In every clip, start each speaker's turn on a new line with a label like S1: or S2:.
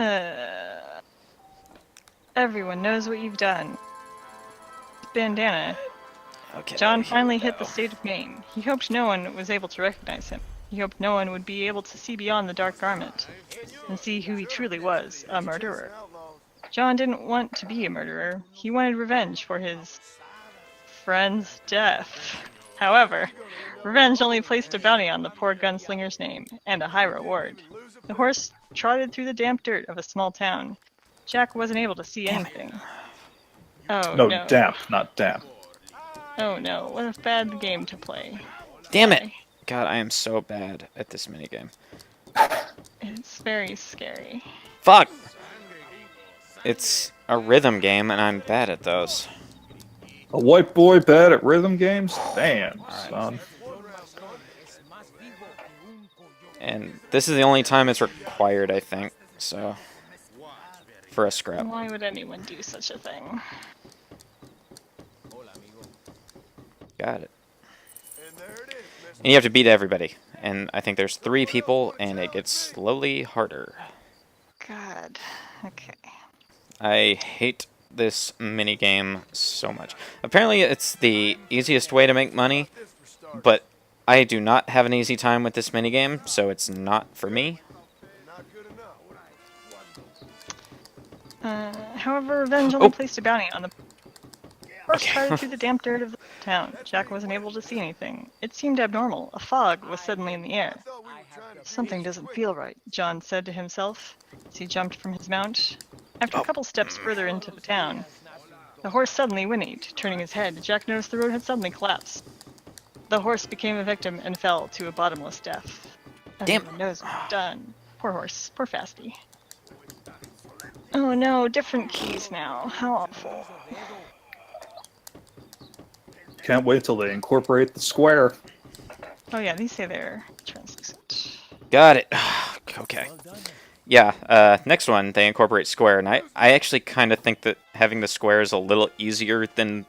S1: Uh, Everyone knows what you've done. Bandana.
S2: Okay,
S1: John
S2: here we
S1: finally hit the
S2: go.
S1: state of Maine. He hoped no one was able to recognize him. He hoped no one would be able to see beyond the dark garment and see who he truly was, a murderer. John didn't want to be a murderer. He wanted revenge for his friend's death. However, revenge only placed a bounty on the poor gunslinger's name, and a high reward. The horse trotted through the damp dirt of a small town. Jack wasn't able to see
S2: Damn it.
S1: anything. Oh
S3: No,
S1: no.
S3: damp, not damp.
S1: Oh no, what a bad game to play.
S2: Damn it!
S1: Why?
S2: God, I am so bad at this minigame.
S1: It's very scary.
S2: Fuck! It's a rhythm game, and I'm bad at those.
S3: A white boy bad at rhythm games? Damn, son.
S2: And this is the only time it's required, I think, so... For a scrap.
S1: Why would anyone do such a thing?
S2: Got it. And you have to beat everybody. And I think there's 3 people, and it gets slowly harder.
S1: God. Okay.
S2: I hate this minigame so much. Apparently it's the easiest way to make money, but I do not have an easy time with this minigame, so it's not for me.
S1: However, revenge only placed a bounty on the horse trotted through the damp dirt of the town. Jack wasn't able to see anything. It seemed abnormal. A fog was suddenly in the air. Something doesn't feel right, John said to himself as he jumped from his mount. After a couple steps further into the town, the horse suddenly whinnied. Turning his head, Jack noticed the road had suddenly collapsed. The horse became a victim and fell to a bottomless death.
S2: Damn.
S1: Everyone knows what's done. Poor horse. Poor Fasty. Oh no, different keys now. How awful.
S3: Can't wait till they incorporate the square.
S1: Oh yeah, these say they're translucent.
S2: Got it. Okay. Yeah, next one, they incorporate square, and I actually kind of think that having the square is a little easier than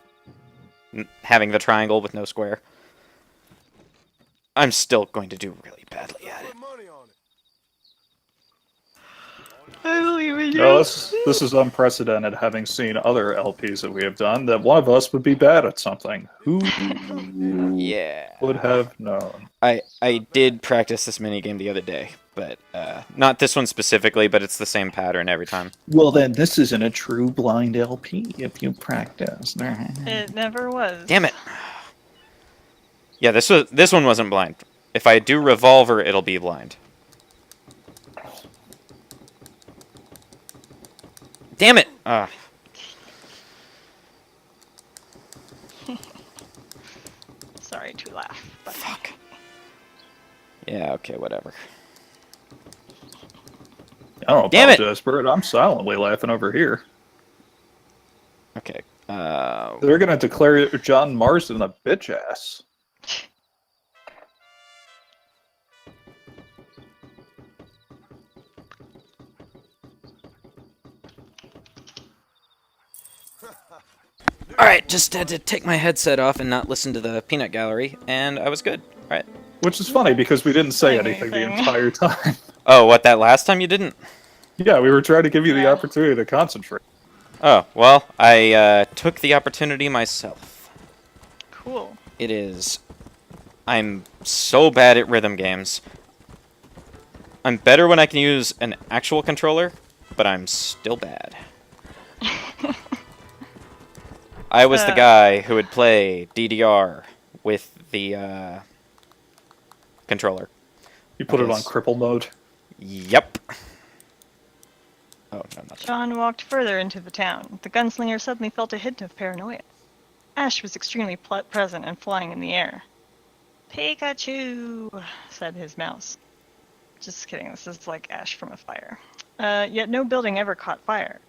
S2: having the triangle with no square. I'm still going to do really badly at it.
S1: I believe in you.
S3: No, this is unprecedented, having seen other LPs that we have done, that one of us would be bad at something. Who
S2: Yeah.
S3: would have known?
S2: I did practice this minigame the other day, but not this one specifically, but it's the same pattern every time.
S3: Well, then this isn't a true blind LP if you practice.
S1: It never was.
S2: Damn it. Yeah, this one wasn't blind. If I do Revolver, it'll be blind. Damn it!
S1: Sorry to laugh. But
S2: Fuck. Yeah, okay, whatever.
S3: I don't
S2: Damn it!
S3: apologize for it. I'm silently laughing over here.
S2: Okay.
S3: They're gonna declare John Marsden a bitch ass.
S2: Alright, just had to take my headset off and not listen to the peanut gallery, and I was good. Alright.
S3: Which is funny because we didn't say anything the
S1: Anything.
S3: entire time.
S2: Oh, what, that last time you didn't?
S3: Yeah, we were trying to give you the
S1: Yeah.
S3: opportunity to concentrate.
S2: Oh, well, I took the opportunity myself.
S1: cool.
S2: It is... I'm so bad at rhythm games. I'm better when I can use an actual controller, but I'm still bad. I was the guy who would play DDR with the controller.
S3: You put it on
S2: Yes.
S3: cripple mode.
S2: Yep. Oh, no, not that.
S1: John walked further into the town. The gunslinger suddenly felt a hint of paranoia. Ash was extremely present and flying in the air. Pikachu, said his mouse. Just kidding, this is like Ash from a fire. Yet no building ever caught fire.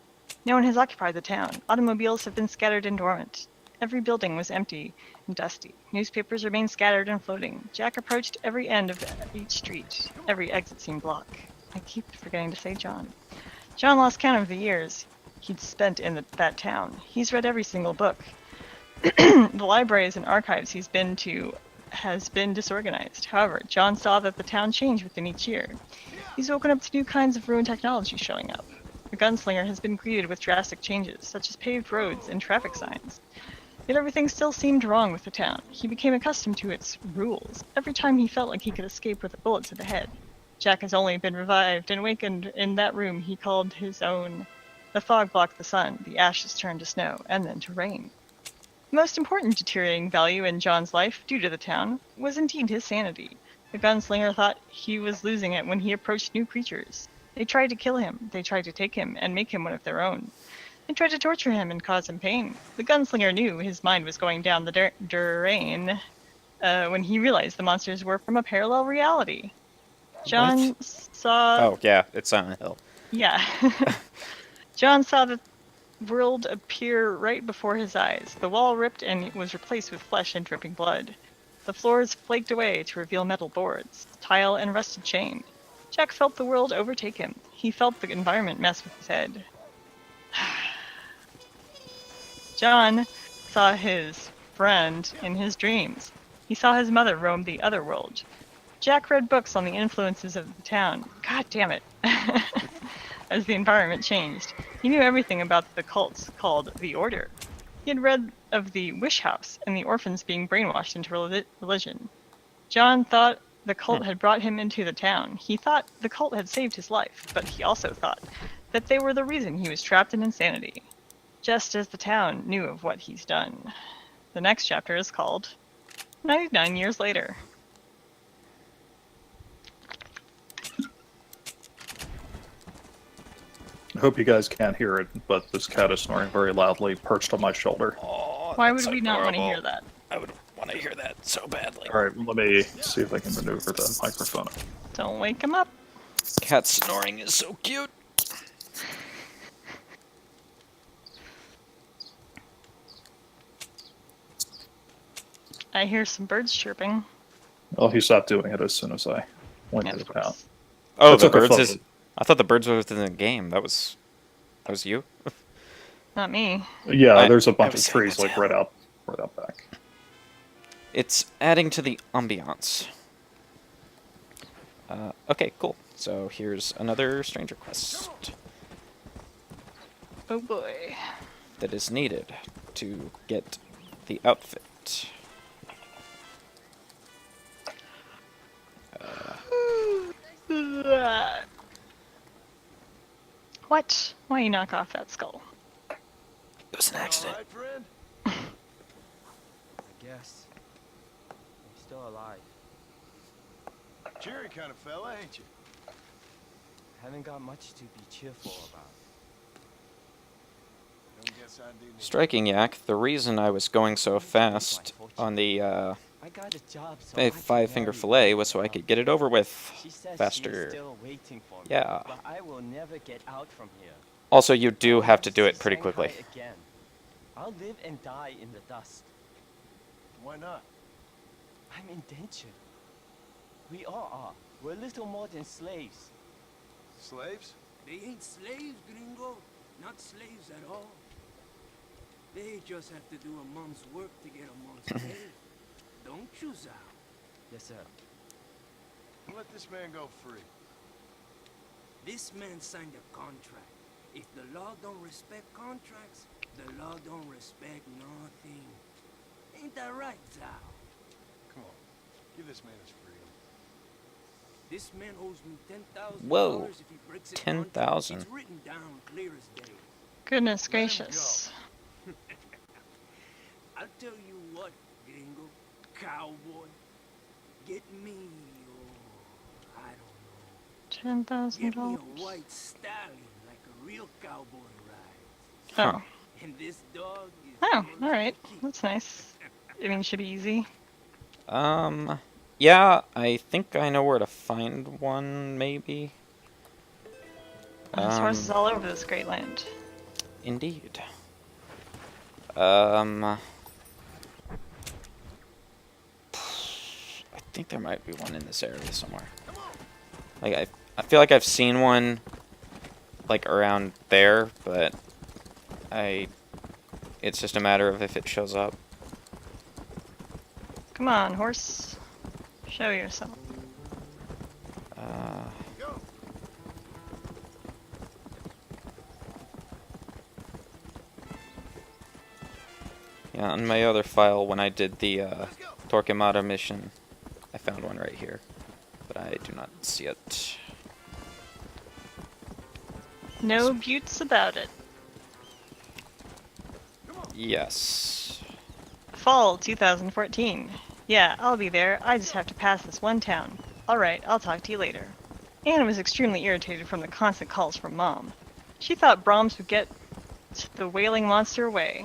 S1: No one has occupied the town. Automobiles have been scattered and dormant. Every building was empty and dusty. Newspapers remained scattered and floating. Jack approached every end of each street. Every exit seemed blocked. I keep forgetting to say John. John lost count of the years he'd spent in that town. He's read every single book. The libraries and archives he's been to has been disorganized. However, John saw that the town changed within each year. He's woken up to new kinds of ruined technology showing up. The gunslinger has been greeted with drastic changes, such as paved roads and traffic signs. Yet everything still seemed wrong with the town. He became accustomed to its rules every time he felt like he could escape with a bullet to the head. Jack has only been revived and awakened in that room he called his own. The fog blocked the sun, the ashes turned to snow, and then to rain. The most important deteriorating value in John's life, due to the town, was indeed his sanity. The gunslinger thought he was losing it when he approached new creatures. They tried to kill him, they tried to take him and make him one of their own. They tried to torture him and cause him pain. The gunslinger knew his mind was going down the drain when he realized the monsters were from a parallel reality. John saw...
S2: Oh, yeah, it's Silent Hill.
S1: Yeah. John saw the world appear right before his eyes. The wall ripped and was replaced with flesh and dripping blood. The floors flaked away to reveal metal boards, tile, and rusted chain. Jack felt the world overtake him. He felt the environment mess with his head. John saw his friend in his dreams. He saw his mother roam the other world. Jack read books on the influences of the town. God damn it. As the environment changed, he knew everything about the cults called the Order. He had read of the Wish House and the orphans being brainwashed into religion. John thought the cult had brought him into the town. He thought the cult had saved his life, but he also thought that they were the reason he was trapped in insanity. Just as the town knew of what he's done. The next chapter is called 99 Years Later.
S3: I hope you guys can't hear it, but this cat is snoring very loudly, perched on my shoulder.
S2: Oh,
S1: Why would we not want to hear that?
S2: I would want to hear that so badly.
S3: Alright, let me see if I can maneuver the microphone.
S1: Don't wake him up.
S2: Cat snoring is so cute.
S1: I hear some birds chirping.
S3: Oh, he stopped doing it as soon as I went
S1: Yeah,
S3: to
S1: of
S3: the town.
S1: course.
S2: Oh,
S3: That's
S2: the
S3: okay,
S2: birds
S3: fuck
S2: is...
S3: it.
S2: I thought the birds were within the game. That was you?
S1: Not me.
S3: Yeah, there's a
S2: I
S3: bunch
S2: was
S3: of
S2: saying
S3: trees
S2: what's
S3: like right out back.
S2: It's adding to the ambiance. Okay, cool. So here's another stranger quest
S1: Oh boy.
S2: that is needed to get the outfit.
S1: What? Why you knock off that skull?
S2: It was an accident.
S4: Alright, friend?
S5: I guess. I'm still alive.
S4: Cheery kind of fella, ain't you?
S5: Haven't got much to be cheerful about.
S4: Don't guess I do need
S2: Striking Yak, the reason I was going so fast on the
S5: I got a job, so I can
S2: five-finger
S5: marry
S2: fillet
S5: her.
S2: was so I could get it over with
S5: She says
S2: faster.
S5: she's still waiting for me,
S2: Yeah.
S5: but I will never get out from here.
S2: Also, you do
S5: I'll
S2: have to do
S5: see
S2: it pretty
S5: Shanghai
S2: quickly.
S5: Again. I'll live and die in the dust.
S4: Why not?
S5: I'm indentured. We all are. We're little more than slaves.
S4: Slaves?
S6: They ain't slaves, gringo. Not slaves at all. They just have to do a month's work to get a month's pay. Don't you, Zal?
S5: Yes, sir.
S4: Let this man go free.
S6: This man signed a contract. If the law don't respect contracts, the law don't respect nothing. Ain't that right, Zal?
S4: Come on. Give this man his freedom.
S6: This man owes me $10,000
S2: Whoa,
S6: if he breaks a
S2: 10,000.
S6: contract. It's written down clear as day.
S1: Goodness
S4: Let him
S1: gracious.
S6: I'll tell you what, gringo, cowboy, get me, or I don't know,
S1: $10,000.
S6: get me a white stallion like a real cowboy rides.
S2: Huh.
S1: Oh.
S6: And this dog is
S1: Oh,
S6: yours
S1: alright.
S6: to keep.
S1: That's nice. I mean, it should be easy.
S2: Yeah, I think I know where to find one, maybe.
S1: There's horses all over this great land.
S2: Indeed. I think there might be one in this area somewhere. Like, I feel like I've seen one, like, around there, but it's just a matter of if it shows up.
S1: Come on, horse. Show yourself.
S2: Yeah, on my other file, when I did the Torquemada mission, I found one right here, but I do not see it.
S1: No buttes about it.
S2: Yes.
S1: Fall 2014. Yeah, I'll be there. I just have to pass this one town. Alright, I'll talk to you later. Anne was extremely irritated from the constant calls from Mom. She thought Brahms would get the wailing monster away.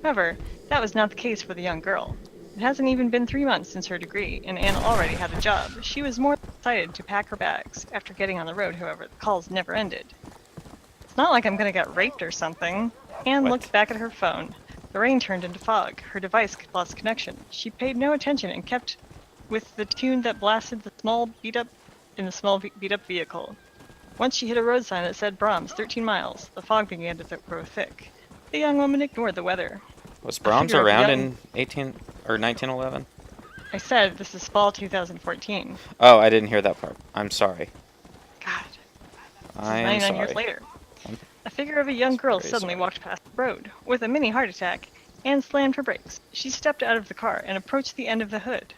S1: However, that was not the case for the young girl. It hasn't even been 3 months since her degree, and Anne already had a job. She was more excited to pack her bags. After getting on the road, however, the calls never ended. It's not like I'm gonna get raped or something. Anne
S2: What?
S1: looked back at her phone. The rain turned into fog. Her device lost connection. She paid no attention and kept with the tune that blasted the small beat-up vehicle. Once she hit a road sign that said Brahms, 13 miles. The fog began to grow thick. The young woman ignored the weather.
S2: Was Brahms
S1: figure
S2: around
S1: young-
S2: in 1911?
S1: I said this is fall 2014.
S2: Oh, I didn't hear that part. I'm sorry.
S1: God,
S2: I am
S1: 99
S2: sorry.
S1: years later.
S2: I'm
S1: A figure of a young girl
S2: very
S1: suddenly
S2: sorry.
S1: walked past the road. With a mini heart attack, Anne slammed her brakes. She stepped out of the car and approached the end of the hood.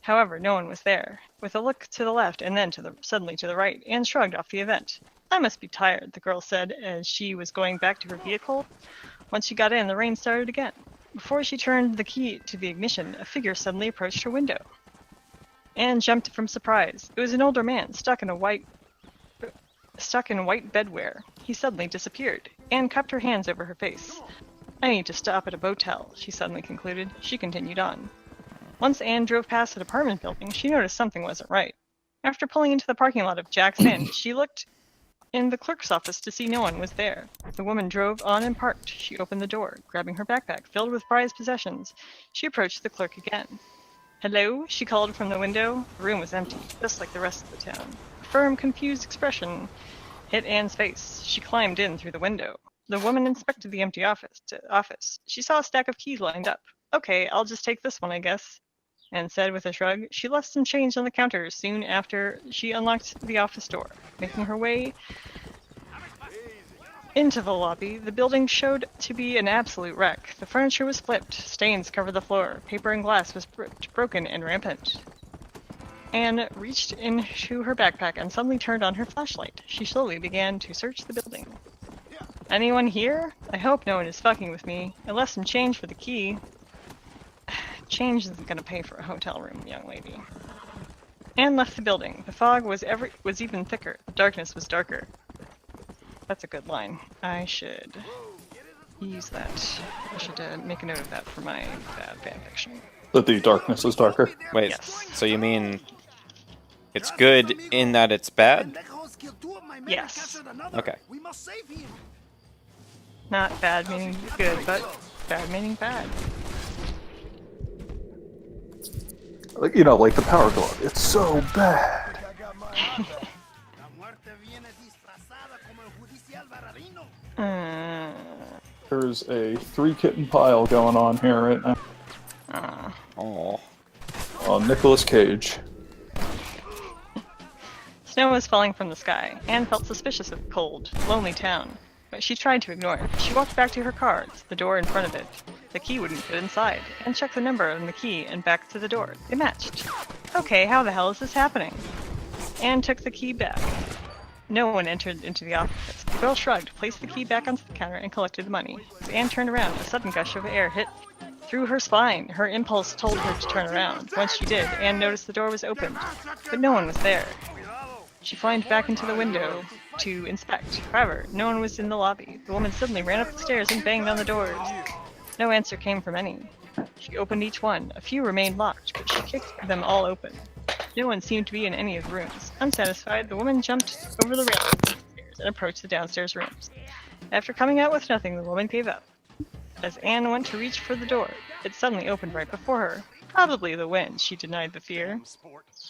S1: However, no one was there. With a look to the left and then suddenly to the right, Anne shrugged off the event. I must be tired, the girl said as she was going back to her vehicle. Once she got in, the rain started again. Before she turned the key to the ignition, a figure suddenly approached her window. Anne jumped from surprise. It was an older man, stuck in white bedwear. He suddenly disappeared. Anne cupped her hands over her face. I need to stop at a motel, she suddenly concluded. She continued on. Once Anne drove past an apartment building, she noticed something wasn't right. After pulling into the parking lot of Jack's Inn, she looked in the clerk's office to see no one was there. The woman drove on and parked. She opened the door, grabbing her backpack filled with prized possessions. She approached the clerk again. Hello? She called from the window. The room was empty, just like the rest of the town. A firm, confused expression hit Anne's face. She climbed in through the window. The woman inspected the empty office. She saw a stack of keys lined up. Okay, I'll just take this one, I guess, Anne said with a shrug. She left some change on the counter soon after she unlocked the office door. Making her way into the lobby, the building showed to be an absolute wreck. The furniture was flipped, stains covered the floor, paper and glass was broken and rampant. Anne reached into her backpack and suddenly turned on her flashlight. She slowly began to search the building. Anyone here? I hope no one is fucking with me. I left some change for the key. Change isn't gonna pay for a hotel room, young lady. Anne left the building. The fog was even thicker. The darkness was darker. That's a good line. I should use that. I should make a note of that for my fanfiction.
S3: That the darkness is darker.
S2: Wait,
S1: Yes.
S2: so you mean it's good in that it's bad?
S1: Yes.
S2: Okay.
S4: We must save him.
S1: Not bad meaning good, but bad meaning bad.
S3: Like, you know, like the Power Glove. It's so bad.
S4: I got my eye back. La muerte viene disfrazada como el judicial Barradino.
S3: There's a 3-kitten pile going on here right now.
S2: Oh.
S3: Nicolas Cage.
S1: Snow was falling from the sky. Anne felt suspicious of the cold, lonely town, but she tried to ignore it. She walked back to her car, to the door in front of it. The key wouldn't fit inside. Anne checked the number on the key and back to the door. It matched. Okay, how the hell is this happening? Anne took the key back. No one entered into the office. The girl shrugged, placed the key back onto the counter, and collected the money. As Anne turned around, a sudden gush of air hit through her spine. Her impulse told her to turn around. Once she did, Anne noticed the door was opened, but no one was there. She climbed back into the window to inspect. However, no one was in the lobby. The woman suddenly ran up the stairs and banged on the doors. No answer came from any. She opened each one. A few remained locked, but she kicked them all open. No one seemed to be in any of the rooms. Unsatisfied, the woman jumped over the railings of the stairs and approached the downstairs rooms. After coming out with nothing, the woman gave up. As Anne went to reach for the door, it suddenly opened right before her. Probably the wind, she denied the fear.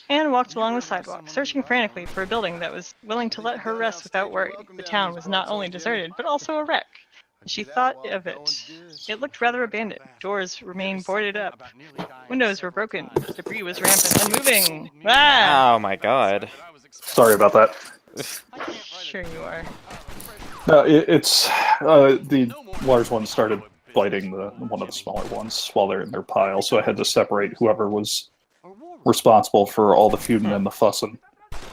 S1: Anne walked along the sidewalk, searching frantically for a building that was willing to let her rest without worry. The town was not only deserted, but also a wreck. As she thought of it, it looked rather abandoned. Doors remained boarded up. Windows were broken. Debris was rampant and moving. Ah!
S2: Oh my god.
S3: Sorry about that.
S1: Sure you are.
S3: No, it's the large one started biting one of the smaller ones while they're in their pile, so I had to separate whoever was responsible for all the feuding and the fussing.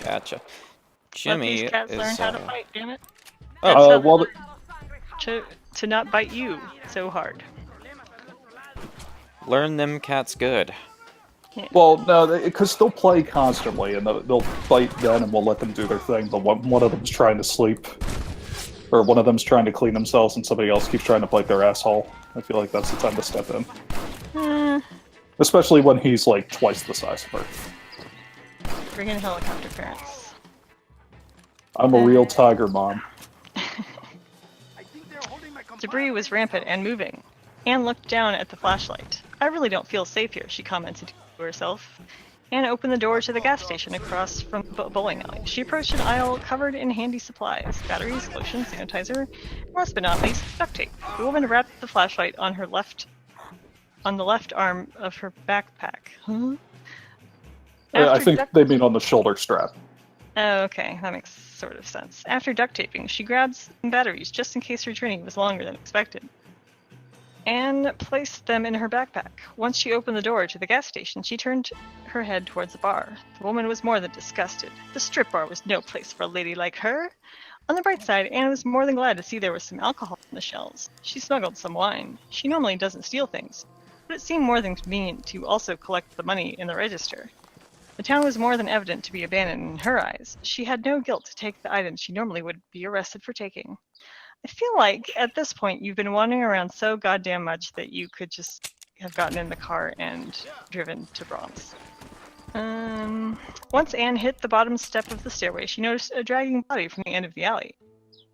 S2: Gotcha.
S1: Let
S2: Jimmy
S1: these cats
S2: is.
S1: learn how to fight, damn it.
S3: Well,
S1: To not bite you so hard.
S2: Learn them cats good.
S3: well, no, because they'll play constantly, and they'll fight then, and we'll let them do their thing. But one of them's trying to sleep, or one of them's trying to clean themselves, and somebody else keeps trying to bite their asshole. I feel like that's the time to step in. Especially when he's like twice the size of her.
S1: Bring in helicopter parents.
S3: I'm a real tiger mom.
S4: I think they're holding my
S1: Debris was rampant and moving. Anne looked down at the flashlight. I really don't feel safe here, she commented to herself. Anne opened the door to the gas station across from the bowling alley. She approached an aisle covered in handy supplies, batteries, lotion, sanitizer, and last but not least, duct tape. The woman wrapped the flashlight on the left arm of her backpack. Huh?
S3: I
S1: After
S3: think
S1: duct-
S3: they mean on the shoulder strap.
S1: Oh, okay, that makes sort of sense. After duct taping, she grabbed some batteries just in case her journey was longer than expected. Anne placed them in her backpack. Once she opened the door to the gas station, she turned her head towards the bar. The woman was more than disgusted. The strip bar was no place for a lady like her. On the bright side, Anne was more than glad to see there was some alcohol in the shelves. She smuggled some wine. She normally doesn't steal things, but it seemed more than convenient to also collect the money in the register. The town was more than evident to be abandoned in her eyes. She had no guilt to take the items she normally would be arrested for taking. I feel like, at this point, you've been wandering around so goddamn much that you could just have gotten in the car and driven to Bronx. Once Anne hit the bottom step of the stairway, she noticed a dragging body from the end of the alley.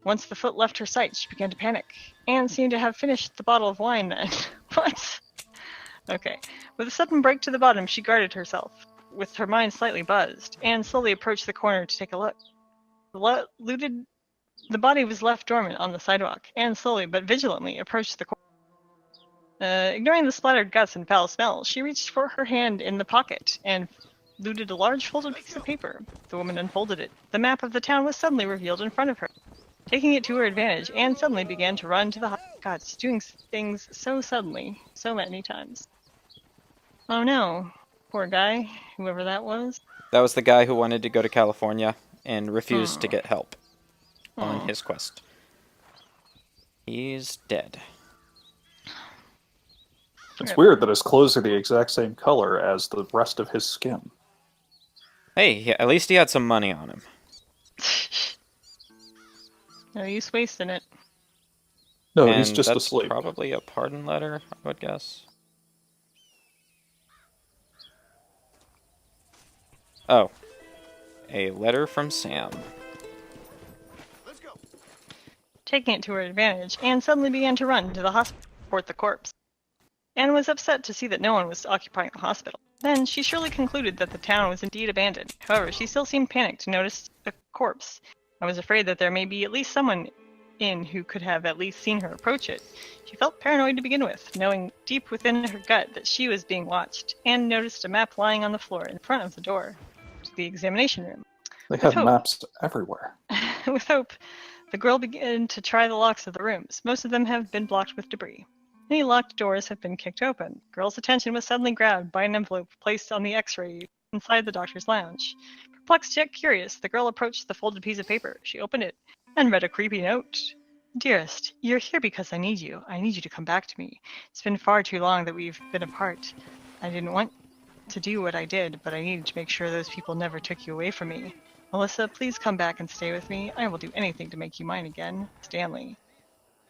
S1: Once the foot left her sight, she began to panic. Anne seemed to have finished the bottle of wine then. What? Okay. With a sudden break to the bottom, she guarded herself. With her mind slightly buzzed, Anne slowly approached the corner to take a look. The body was left dormant on the sidewalk. Anne slowly but vigilantly approached the corner. Ignoring the splattered guts and foul smell, she reached for her hand in the pocket and looted a large folded piece of paper. The woman unfolded it. The map of the town was suddenly revealed in front of her. Taking it to her advantage, Anne suddenly began to run to the hotspots, doing things so suddenly, so many times. Oh no. Poor guy, whoever that was.
S2: That was the guy who wanted to go to California and refused to get help on his quest. He's dead.
S3: It's weird that his clothes are the exact same color as the rest of his skin.
S2: Hey, at least he had some money on him.
S1: No use wasting it.
S3: No,
S2: And
S3: he's just
S2: that's
S3: asleep.
S2: probably a pardon letter, I would guess. Oh. A letter from Sam.
S4: Let's go.
S1: Taking it to her advantage, Anne suddenly began to run to the hospital to report the corpse. Anne was upset to see that no one was occupying the hospital. Then she surely concluded that the town was indeed abandoned. However, she still seemed panicked to notice a corpse. I was afraid that there may be at least someone in who could have at least seen her approach it. She felt paranoid to begin with, knowing deep within her gut that she was being watched. Anne noticed a map lying on the floor in front of the door to the examination room.
S3: They have
S1: hope.
S3: maps everywhere.
S1: With hope, the girl began to try the locks of the rooms. Most of them have been blocked with debris. Many locked doors have been kicked open. The girl's attention was suddenly grabbed by an envelope placed on the x-ray inside the doctor's lounge. Perplexed yet curious, the girl approached the folded piece of paper. She opened it and read a creepy note. Dearest, you're here because I need you. I need you to come back to me. It's been far too long that we've been apart. I didn't want to do what I did, but I needed to make sure those people never took you away from me. Melissa, please come back and stay with me. I will do anything to make you mine again. Stanley.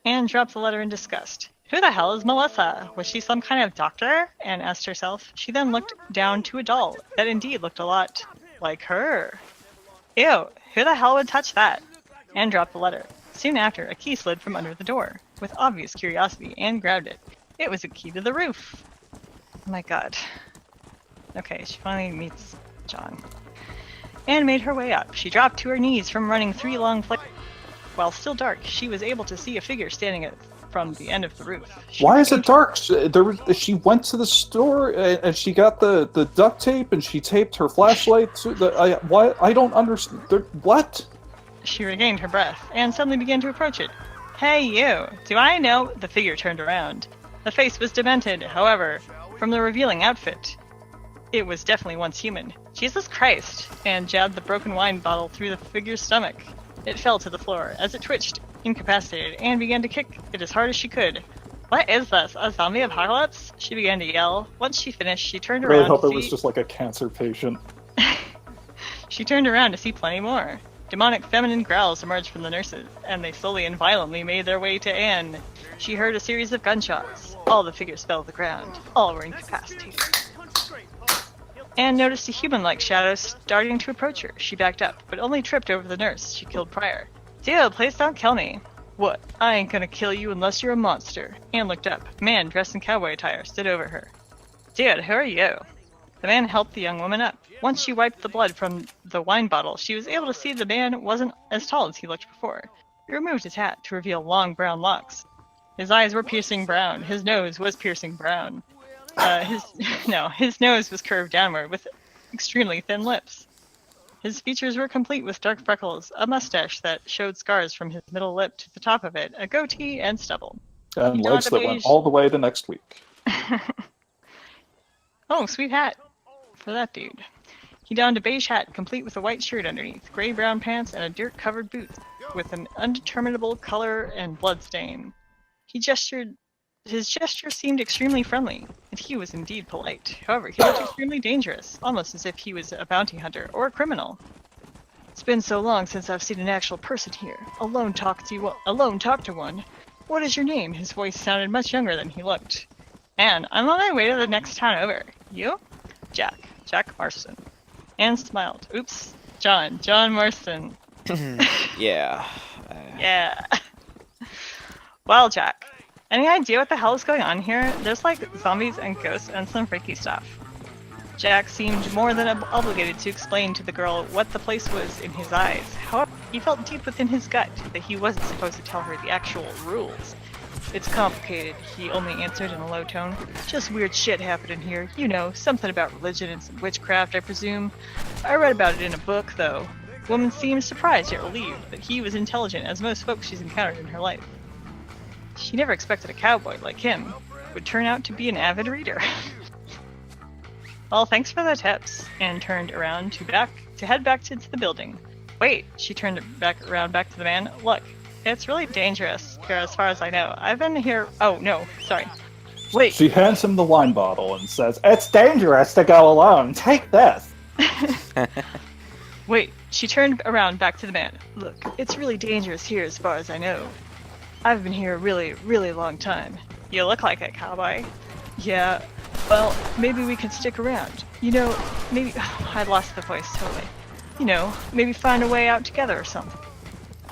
S1: Anne dropped the letter in disgust. Who the hell is Melissa? Was she some kind of doctor? Anne asked herself. She then looked down to a doll that indeed looked a lot like her. Ew, who the hell would touch that? Anne dropped the letter. Soon after, a key slid from under the door. With obvious curiosity, Anne grabbed it. It was a key to the roof. Oh my god. Okay, she finally meets John. Anne made her way up. She dropped to her knees from running 3 long flights. While still dark, she was able to see a figure standing from the end of the roof.
S3: Why is it dark? She went to the store and she got the duct tape and she taped her flashlight to the. I don't understand. What?
S1: She regained her breath, and suddenly began to approach it. Hey you! Do I know? The figure turned around. The face was demented, however, from the revealing outfit. It was definitely once human. Jesus Christ! And jabbed the broken wine bottle through the figure's stomach. It fell to the floor as it twitched, incapacitated, and began to kick it as hard as she could. What is this? A zombie apocalypse? She began to yell. Once she finished, she turned
S3: I really
S1: around
S3: hope
S1: to
S3: it
S1: see...
S3: was just like a cancer patient.
S1: She turned around to see plenty more. Demonic feminine growls emerged from the nurses, and they slowly and violently made their way to Anne. She heard a series of gunshots. All the figures fell to the ground. All were incapacitated. Anne noticed a human-like shadow starting to approach her. She backed up, but only tripped over the nurse she killed prior. Dude, please don't kill me. What? I ain't gonna kill you unless you're a monster. Anne looked up. A man dressed in cowboy attire stood over her. Dude, who are you? The man helped the young woman up. Once she wiped the blood from the wine bottle, she was able to see the man wasn't as tall as he looked before. He removed his hat to reveal long brown locks. His eyes were piercing brown. His nose was piercing brown. His nose was curved downward with extremely thin lips. His features were complete with dark freckles, a mustache that showed scars from his middle lip to the top of it, a goatee, and stubble.
S3: And legs that went all the way to next week.
S1: Oh, sweet hat for that dude. He donned a beige hat, complete with a white shirt underneath, gray-brown pants, and a dirt-covered boot with an undeterminable color and blood stain. His gesture seemed extremely friendly, and he was indeed polite. However, he looked extremely dangerous, almost as if he was a bounty hunter or a criminal. It's been so long since I've seen an actual person here. Alone talk to one. What is your name? His voice sounded much younger than he looked. Anne, I'm on my way to the next town over. You? Jack Marston. Anne smiled. Oops. John Marston.
S2: Yeah.
S1: Yeah. Well, Jack, any idea what the hell is going on here? There's like zombies and ghosts and some freaky stuff. Jack seemed more than obligated to explain to the girl what the place was in his eyes. However, he felt deep within his gut that he wasn't supposed to tell her the actual rules. It's complicated, he only answered in a low tone. Just weird shit happened in here. You know, something about religion and some witchcraft, I presume. I read about it in a book, though. The woman seemed surprised yet relieved that he was intelligent as most folks she's encountered in her life. She never expected a cowboy like him would turn out to be an avid reader. Well, thanks for the tips, and turned around to head back to the building. Wait, she turned around back to the man. Look, it's really dangerous here as far as I know. I've been here. Oh, no, sorry. Wait.
S3: She hands him the wine bottle and says, "It's dangerous to go alone. Take this."
S1: Wait, she turned around back to the man. Look, it's really dangerous here as far as I know. I've been here a really, really long time. You look like a cowboy. Yeah, well, maybe we could stick around. You know, maybe... I lost the voice totally. You know, maybe find a way out together or something.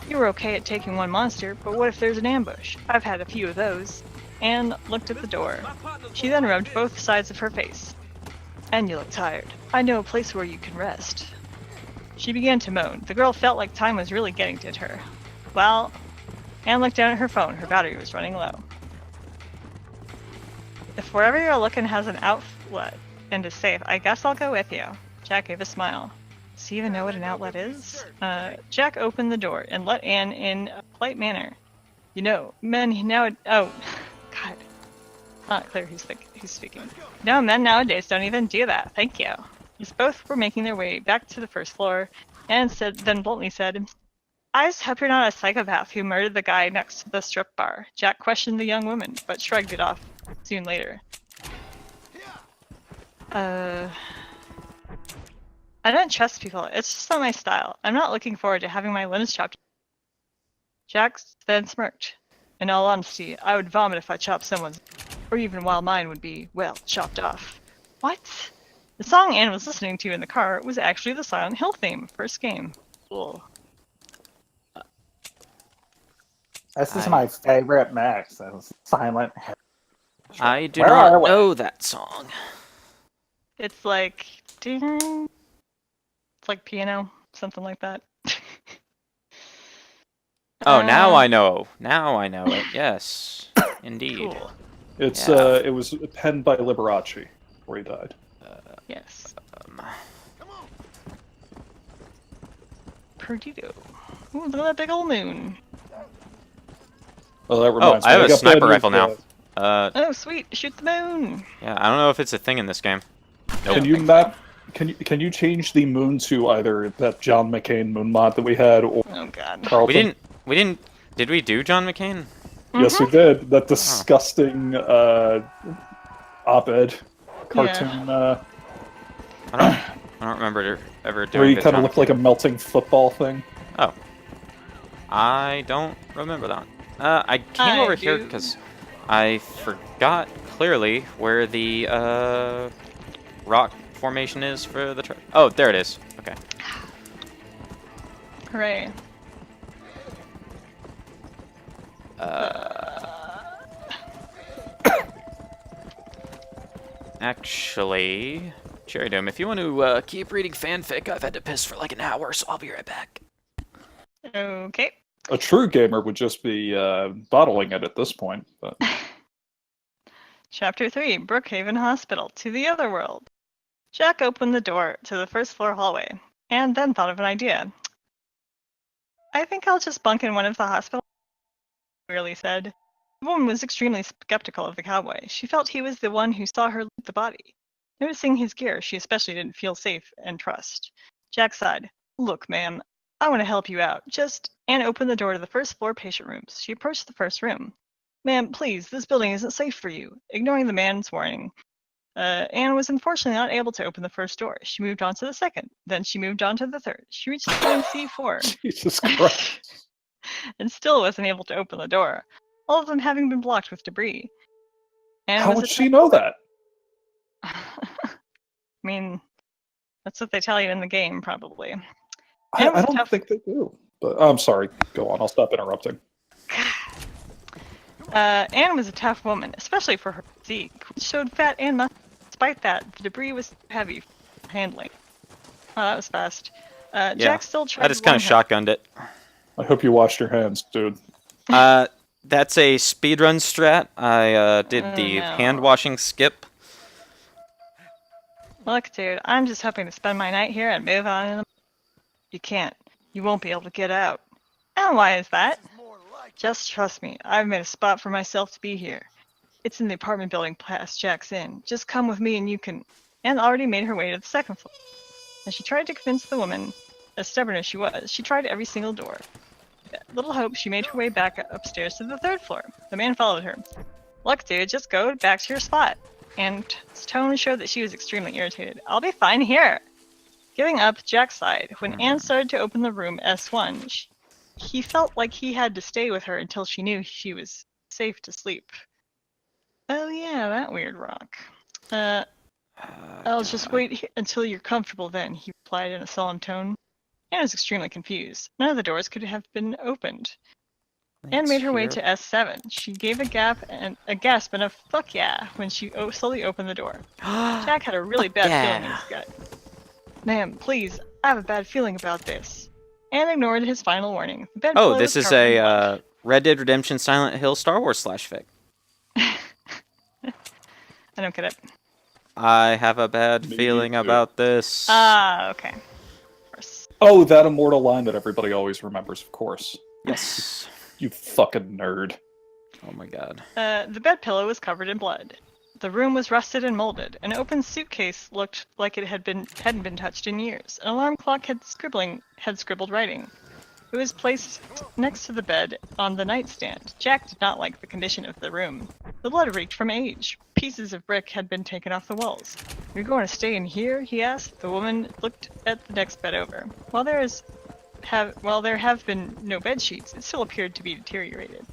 S1: You were okay at taking one monster, but what if there's an ambush? I've had a few of those. Anne looked at the door. She then rubbed both sides of her face. And you look tired. I know a place where you can rest. She began to moan. The girl felt like time was really getting to her. Well, Anne looked down at her phone. Her battery was running low. If wherever you're looking has an outlet and is safe, I guess I'll go with you. Jack gave a smile. Does he even know what an outlet is? Jack opened the door and let Anne in a polite manner. You know, men now... Oh, God. Not clear who's speaking. No, men nowadays don't even do that. Thank you. As both were making their way back to the first floor, Anne then bluntly said, I just hope you're not a psychopath who murdered the guy next to the strip bar. Jack questioned the young woman, but shrugged it off soon later. I don't trust people. It's just not my style. I'm not looking forward to having my limbs chopped. Jack then smirked. In all honesty, I would vomit if I chopped someone's, or even while mine would be, well, chopped off. What? The song Anne was listening to in the car was actually the Silent Hill theme, first game. Cool.
S3: This is my favorite mix. Silent Hill.
S2: I do not know that song.
S1: It's like... It's like piano, something like that.
S2: Oh, now I know. Now I know it. Yes, indeed.
S1: Cool.
S3: It's
S2: Yeah.
S3: it was penned by Liberace before he died.
S1: Yes. Perdido. Ooh, look at that big old moon.
S3: Oh, that
S2: Oh,
S3: reminds me.
S2: I have a
S3: got
S2: sniper
S3: bad
S2: rifle
S3: news,
S2: now.
S1: Oh, sweet. Shoot the moon.
S2: Yeah, I don't know if it's a thing in this game.
S1: I
S3: Can
S1: don't
S3: you
S1: think
S3: map? Can you change the moon to either that John McCain moon mod that we had or
S1: so. Oh, God.
S3: Carlton?
S2: We didn't. Did we do John McCain?
S3: Yes, we did. That disgusting op-ed cartoon
S2: I don't remember ever doing
S3: where he
S2: the
S3: kind of
S2: John
S3: looked like a melting football thing.
S2: Oh. I don't remember that. I came
S1: I
S2: over here
S1: do.
S2: because I forgot clearly where the rock formation is for the oh, there it is. Okay.
S1: Hooray.
S2: Actually, Cherry Dome, if you want to keep reading fanfic, I've had to piss for like an hour, so I'll be right back.
S1: Okay.
S3: A true gamer would just be bottling it at this point. But
S1: Chapter 3, Brookhaven Hospital, to the other world. Jack opened the door to the first floor hallway, and then thought of an idea. I think I'll just bunk in one of the hospitals, Wearily said. The woman was extremely skeptical of the cowboy. She felt he was the one who saw her loot the body. Noticing his gear, she especially didn't feel safe and trust. Jack sighed. Look, ma'am, I want to help you out. Anne opened the door to the first floor patient rooms. She approached the first room. Ma'am, please, this building isn't safe for you. Ignoring the man's warning, Anne was unfortunately not able to open the first door. She moved on to the second. Then she moved on to the third. She reached room C4.
S3: Jesus Christ.
S1: And still wasn't able to open the door, all of them having been blocked with debris. Anne
S3: How
S1: was
S3: would she know that?
S1: I mean, that's what they tell you in the game, probably.
S3: I
S1: Anne was a
S3: don't
S1: tough-
S3: think they do. But I'm sorry. Go on. I'll stop interrupting.
S1: Anne was a tough woman, especially for her physique, which showed fat and muscle. Despite that, the debris was heavy for handling. Oh, that was fast. Jack still tried
S2: I
S1: to
S2: just kind of
S1: warn her.
S2: shotgunned it.
S3: I hope you washed your hands, dude.
S2: That's a speedrun strat. I did the
S1: no.
S2: hand washing skip.
S1: Look, dude, I'm just hoping to spend my night here and move on in the... You can't. You won't be able to get out. And why is that? Just trust me, I've made a spot for myself to be here. It's in the apartment building past Jack's Inn. Just come with me and you can... Anne already made her way to the second floor. As she tried to convince the woman, as stubborn as she was, she tried every single door. Little hope, she made her way back upstairs to the third floor. The man followed her. Look, dude, just go back to your spot. Anne's tone showed that she was extremely irritated. I'll be fine here. Giving up, Jack sighed. When Anne started to open the room S1, he felt like he had to stay with her until she knew she was safe to sleep. Oh yeah, that weird rock. I'll just wait until you're comfortable then, he replied in a solemn tone. Anne was extremely confused. None of the doors could have been opened. Anne made her way to S7. She gave a gasp and a fuck yeah when she slowly opened the door. Jack had a really bad feeling in his gut. Ma'am, please, I have a bad feeling about this. Anne ignored his final warning. The bed
S2: Oh,
S1: pillow
S2: this
S1: was
S2: is
S1: covered in
S2: a
S1: blood.
S2: Red Dead Redemption Silent Hill Star Wars /fic.
S1: I don't get it.
S2: I have a bad
S3: Me
S2: feeling
S3: too.
S2: about this.
S1: Ah, okay. Of course.
S3: Oh, that immortal line that everybody always remembers, of course.
S2: Yes.
S3: You fucking nerd.
S2: Oh my god.
S1: The bed pillow was covered in blood. The room was rusted and molded. An open suitcase looked like it hadn't been touched in years. An alarm clock had scribbled writing. It was placed next to the bed on the nightstand. Jack did not like the condition of the room. The blood reeked from age. Pieces of brick had been taken off the walls. "You're going to stay in here?" he asked. The woman looked at the next bed over. While there have been no bed sheets, it still appeared to be deteriorated.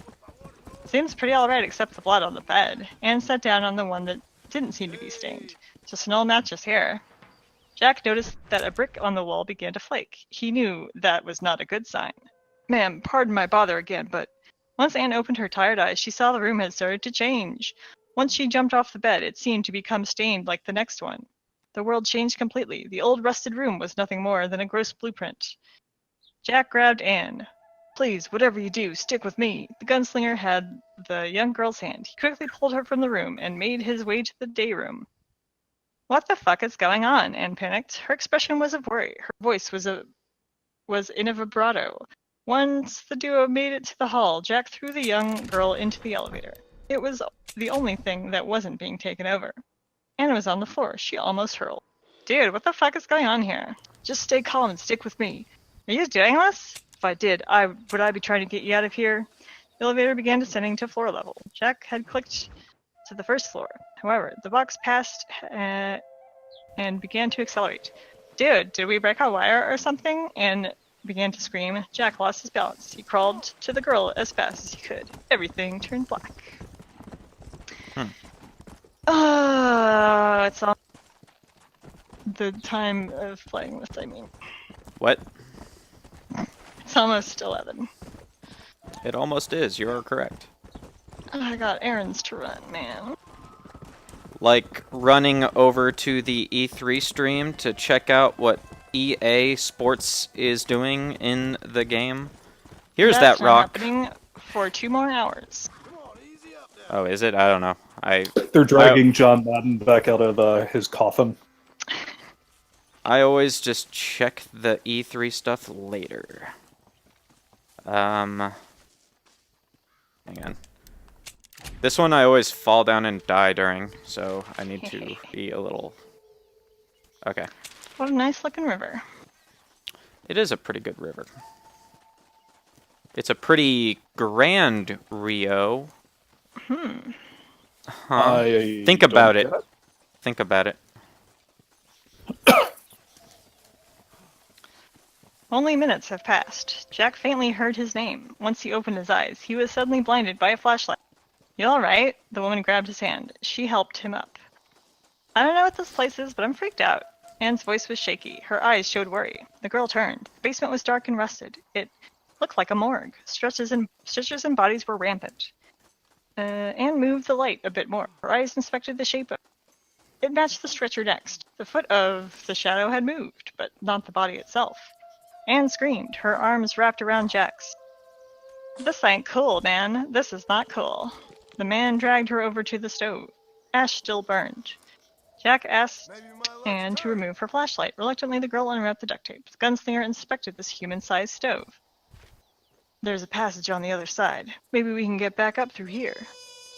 S1: Seems pretty alright except the blood on the bed. Anne sat down on the one that didn't seem to be stained. Just an old mattress here. Jack noticed that a brick on the wall began to flake. He knew that was not a good sign. "Ma'am, pardon my bother again, but..." Once Anne opened her tired eyes, she saw the room had started to change. Once she jumped off the bed, it seemed to become stained like the next one. The world changed completely. The old rusted room was nothing more than a gross blueprint. Jack grabbed Anne. "Please, whatever you do, stick with me." The gunslinger had the young girl's hand. He quickly pulled her from the room and made his way to the day room. "What the fuck is going on?" Anne panicked. Her expression was of worry. Her voice was in a vibrato. Once the duo made it to the hall, Jack threw the young girl into the elevator. It was the only thing that wasn't being taken over. Anna was on the floor. She almost hurled. Dude, what the fuck is going on here? Just stay calm and stick with me. Are you doing this? If I did, would I be trying to get you out of here? The elevator began descending to floor level. Jack had clicked to the first floor. However, the box passed and began to accelerate. Dude, did we break a wire or something? And began to scream. Jack lost his balance. He crawled to the girl as fast as he could. Everything turned black. It's all the time of playing this, I mean.
S2: What?
S1: It's almost 11.
S2: It almost is. You're correct.
S1: I got errands to run, man.
S2: Like running over to the E3 stream to check out what EA Sports is doing in the game. Here's
S1: That's
S2: that
S1: not
S2: rock.
S1: happening for 2 more hours.
S2: Oh, is it? I don't know.
S3: They're dragging John Madden back out of his coffin.
S2: I always just check the E3 stuff later. Hang on. This one I always fall down and die during, so I need to be a little... Okay.
S1: What a nice looking river.
S2: It is a pretty good river. It's a pretty grand Rio. Huh. Think about it. Think about it.
S1: Only minutes have passed. Jack faintly heard his name. Once he opened his eyes, he was suddenly blinded by a flashlight. You alright? The woman grabbed his hand. She helped him up. I don't know what this place is, but I'm freaked out. Anne's voice was shaky. Her eyes showed worry. The girl turned. The basement was dark and rusted. It looked like a morgue. Stretchers and bodies were rampant. Anne moved the light a bit more. Her eyes inspected the shape of it. It matched the stretcher next. The foot of the shadow had moved, but not the body itself. Anne screamed, her arms wrapped around Jack's. This ain't cool, man. This is not cool. The man dragged her over to the stove. Ash still burned. Jack asked Anne to remove her flashlight. Reluctantly, the girl unwrapped the duct tape. The gunslinger inspected this human-sized stove. There's a passage on the other side. Maybe we can get back up through here.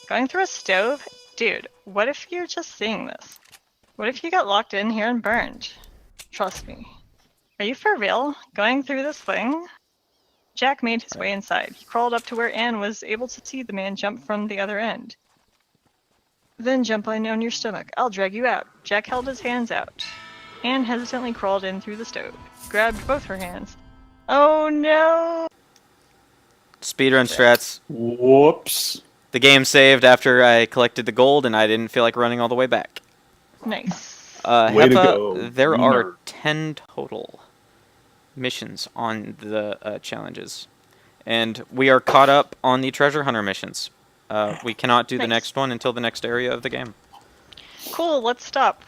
S1: Going through a stove? Dude, what if you're just seeing this? What if you got locked in here and burned? Trust me. Are you for real? Going through this thing? Jack made his way inside. He crawled up to where Anne was able to see the man jump from the other end. Then jump on your stomach. I'll drag you out. Jack held his hands out. Anne hesitantly crawled in through the stove. Grabbed both her hands. Oh no!
S2: Speedrun strats.
S3: Whoops.
S2: The game saved after I collected the gold and I didn't feel like running all the way back.
S1: Nice.
S3: Way to go,
S2: there
S3: you
S2: are
S3: nerd.
S2: 10 total missions on the challenges. And we are caught up on the treasure hunter missions. We cannot do the
S1: Nice.
S2: next one until the next area of the game.
S1: Cool, let's stop